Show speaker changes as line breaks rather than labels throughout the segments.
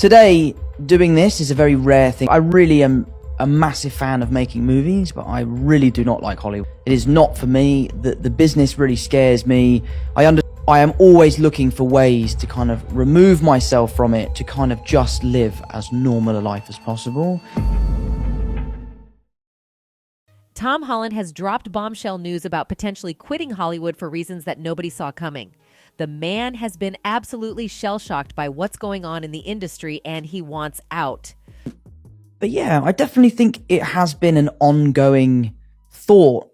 Today, doing this is a very rare thing. I really am a massive fan of making movies, but I really do not like Hollywood. It is not for me. The business really scares me. I am always looking for ways to kind of remove myself from it, to kind of just live as normal a life as possible.
Tom Holland has dropped bombshell news about potentially quitting Hollywood for reasons that nobody saw coming. The man has been absolutely shell-shocked by what's going on in the industry, and he wants out.
But yeah, I definitely think it has been an ongoing thought,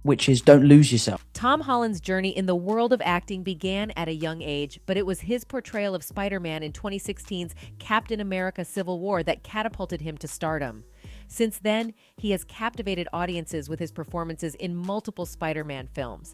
which is don't lose yourself.
Tom Holland's journey in the world of acting began at a young age, but it was his portrayal of Spider-Man in 2016's Captain America: Civil War that catapulted him to stardom. Since then, he has captivated audiences with his performances in multiple Spider-Man films.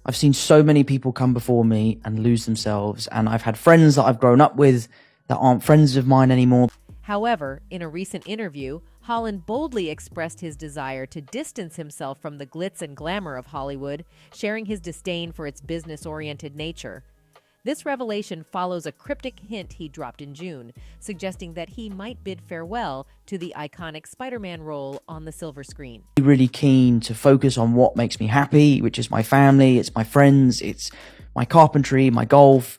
I've seen so many people come before me and lose themselves, and I've had friends that I've grown up with that aren't friends of mine anymore.
However, in a recent interview, Holland boldly expressed his desire to distance himself from the glitz and glamour of Hollywood, sharing his disdain for its business-oriented nature. This revelation follows a cryptic hint he dropped in June, suggesting that he might bid farewell to the iconic Spider-Man role on the silver screen.
I'm really keen to focus on what makes me happy, which is my family, it's my friends, it's my carpentry, my golf.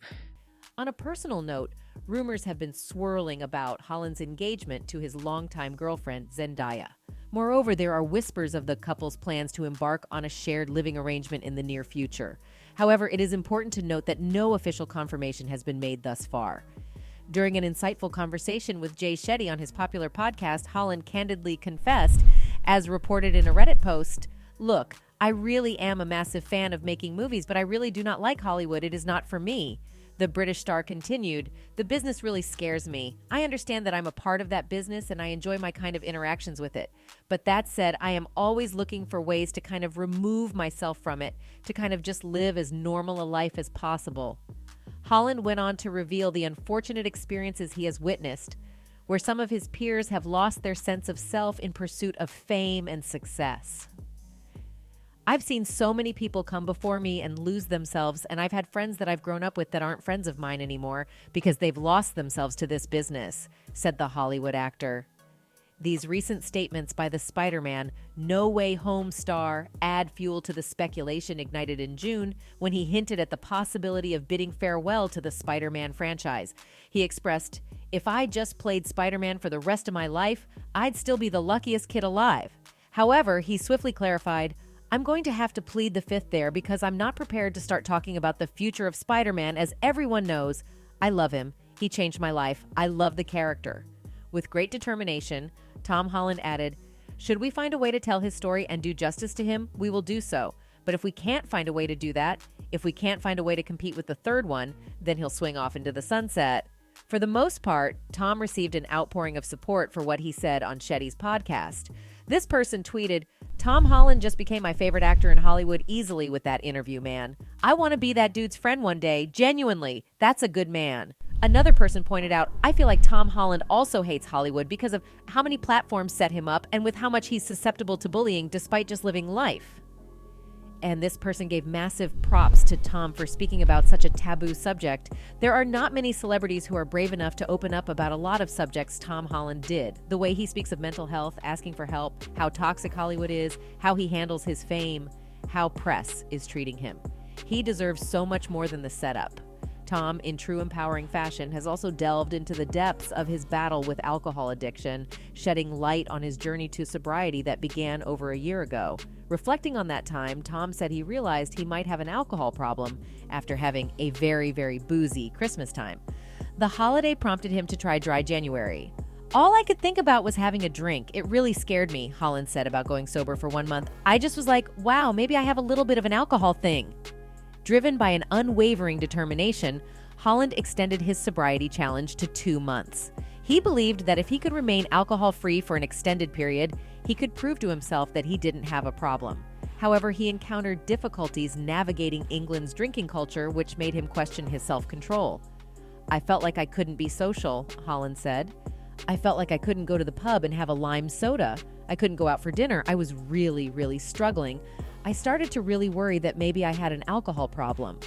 On a personal note, rumors have been swirling about Holland's engagement to his longtime girlfriend, Zendaya. Moreover, there are whispers of the couple's plans to embark on a shared living arrangement in the near future. However, it is important to note that no official confirmation has been made thus far. During an insightful conversation with Jay Shetty on his popular podcast, Holland candidly confessed, as reported in a Reddit post, "Look, I really am a massive fan of making movies, but I really do not like Hollywood. It is not for me." The British star continued, "The business really scares me. I understand that I'm a part of that business and I enjoy my kind of interactions with it. But that said, I am always looking for ways to kind of remove myself from it, to kind of just live as normal a life as possible." Holland went on to reveal the unfortunate experiences he has witnessed, where some of his peers have lost their sense of self in pursuit of fame and success. "I've seen so many people come before me and lose themselves, and I've had friends that I've grown up with that aren't friends of mine anymore because they've lost themselves to this business," said the Hollywood actor. These recent statements by the Spider-Man No Way Home star add fuel to the speculation ignited in June when he hinted at the possibility of bidding farewell to the Spider-Man franchise. He expressed, "If I just played Spider-Man for the rest of my life, I'd still be the luckiest kid alive." However, he swiftly clarified, "I'm going to have to plead the fifth there because I'm not prepared to start talking about the future of Spider-Man, as everyone knows. I love him. He changed my life. I love the character." With great determination, Tom Holland added, "Should we find a way to tell his story and do justice to him, we will do so. But if we can't find a way to do that, if we can't find a way to compete with the third one, then he'll swing off into the sunset." For the most part, Tom received an outpouring of support for what he said on Shetty's podcast. This person tweeted, "Tom Holland just became my favorite actor in Hollywood easily with that interview, man. I want to be that dude's friend one day, genuinely. That's a good man." Another person pointed out, "I feel like Tom Holland also hates Hollywood because of how many platforms set him up and with how much he's susceptible to bullying despite just living life." And this person gave massive props to Tom for speaking about such a taboo subject. There are not many celebrities who are brave enough to open up about a lot of subjects Tom Holland did. The way he speaks of mental health, asking for help, how toxic Hollywood is, how he handles his fame, how press is treating him. He deserves so much more than the setup. Tom, in true empowering fashion, has also delved into the depths of his battle with alcohol addiction, shedding light on his journey to sobriety that began over a year ago. Reflecting on that time, Tom said he realized he might have an alcohol problem after having a very, very boozy Christmas time. The holiday prompted him to try dry January. "All I could think about was having a drink. It really scared me," Holland said about going sober for 1 month. "I just was like, wow, maybe I have a little bit of an alcohol thing." Driven by an unwavering determination, Holland extended his sobriety challenge to 2 months. He believed that if he could remain alcohol-free for an extended period, he could prove to himself that he didn't have a problem. However, he encountered difficulties navigating England's drinking culture, which made him question his self-control. "I felt like I couldn't be social," Holland said. "I felt like I couldn't go to the pub and have a lime soda. I couldn't go out for dinner. I was really, really struggling. I started to really worry that maybe I had an alcohol problem."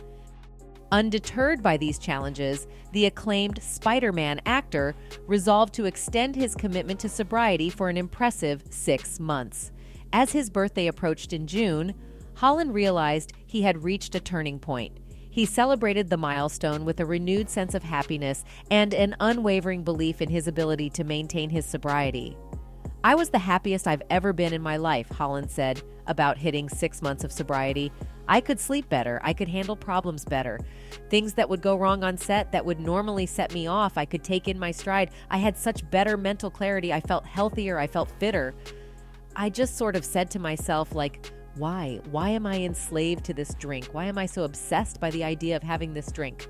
Undeterred by these challenges, the acclaimed Spider-Man actor resolved to extend his commitment to sobriety for an impressive 6 months. As his birthday approached in June, Holland realized he had reached a turning point. He celebrated the milestone with a renewed sense of happiness and an unwavering belief in his ability to maintain his sobriety. "I was the happiest I've ever been in my life," Holland said about hitting 6 months of sobriety. "I could sleep better. I could handle problems better. Things that would go wrong on set that would normally set me off, I could take in my stride. I had such better mental clarity. I felt healthier. I felt fitter. I just sort of said to myself, like, why? Why am I enslaved to this drink? Why am I so obsessed by the idea of having this drink?"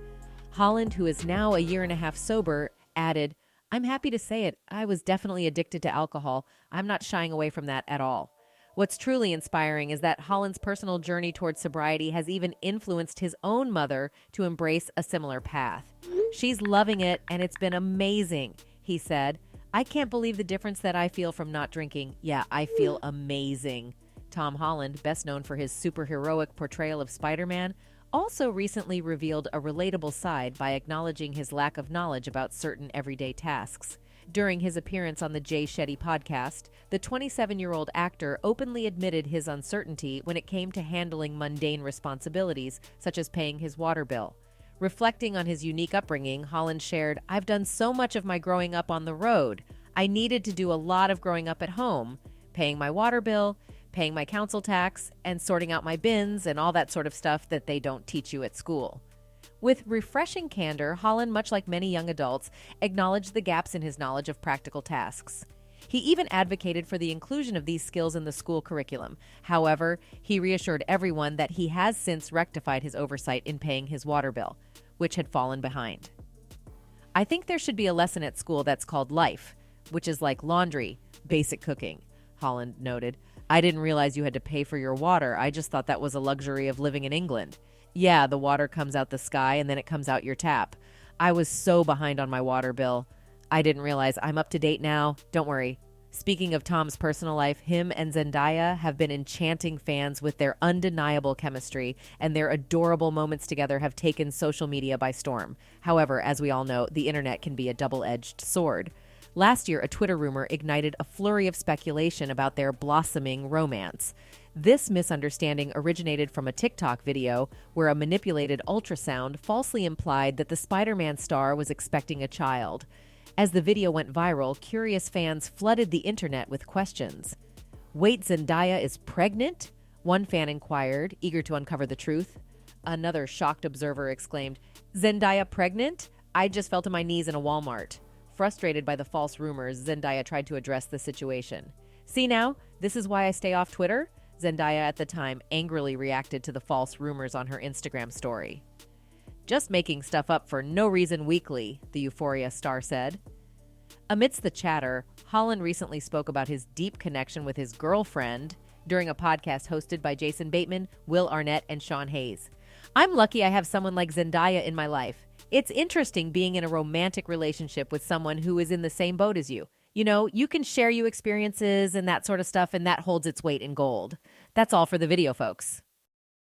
Holland, who is now a year and a half sober, added, "I'm happy to say it. I was definitely addicted to alcohol. I'm not shying away from that at all." What's truly inspiring is that Holland's personal journey towards sobriety has even influenced his own mother to embrace a similar path. "She's loving it, and it's been amazing," he said. "I can't believe the difference that I feel from not drinking. Yeah, I feel amazing." Tom Holland, best known for his superheroic portrayal of Spider-Man, also recently revealed a relatable side by acknowledging his lack of knowledge about certain everyday tasks. During his appearance on the Jay Shetty podcast, the 27-year-old actor openly admitted his uncertainty when it came to handling mundane responsibilities, such as paying his water bill. Reflecting on his unique upbringing, Holland shared, "I've done so much of my growing up on the road. I needed to do a lot of growing up at home, paying my water bill, paying my council tax, and sorting out my bins and all that sort of stuff that they don't teach you at school." With refreshing candor, Holland, much like many young adults, acknowledged the gaps in his knowledge of practical tasks. He even advocated for the inclusion of these skills in the school curriculum. However, he reassured everyone that he has since rectified his oversight in paying his water bill, which had fallen behind. "I think there should be a lesson at school that's called life, which is like laundry, basic cooking," Holland noted. "I didn't realize you had to pay for your water. I just thought that was a luxury of living in England. Yeah, the water comes out the sky and then it comes out your tap. I was so behind on my water bill. I didn't realize I'm up to date now. Don't worry." Speaking of Tom's personal life, him and Zendaya have been enchanting fans with their undeniable chemistry, and their adorable moments together have taken social media by storm. However, as we all know, the internet can be a double-edged sword. Last year, a Twitter rumor ignited a flurry of speculation about their blossoming romance. This misunderstanding originated from a TikTok video where a manipulated ultrasound falsely implied that the Spider-Man star was expecting a child. As the video went viral, curious fans flooded the internet with questions. "Wait, Zendaya is pregnant?" one fan inquired, eager to uncover the truth. Another shocked observer exclaimed, "Zendaya pregnant? I just fell to my knees in a Walmart." Frustrated by the false rumors, Zendaya tried to address the situation. "See now, this is why I stay off Twitter?" Zendaya at the time angrily reacted to the false rumors on her Instagram story. "Just making stuff up for no reason weekly," the Euphoria star said. Amidst the chatter, Holland recently spoke about his deep connection with his girlfriend during a podcast hosted by Jason Bateman, Will Arnett, and Sean Hayes. "I'm lucky I have someone like Zendaya in my life. It's interesting being in a romantic relationship with someone who is in the same boat as you. You know, you can share experiences and that sort of stuff, and that holds its weight in gold." That's all for the video, folks.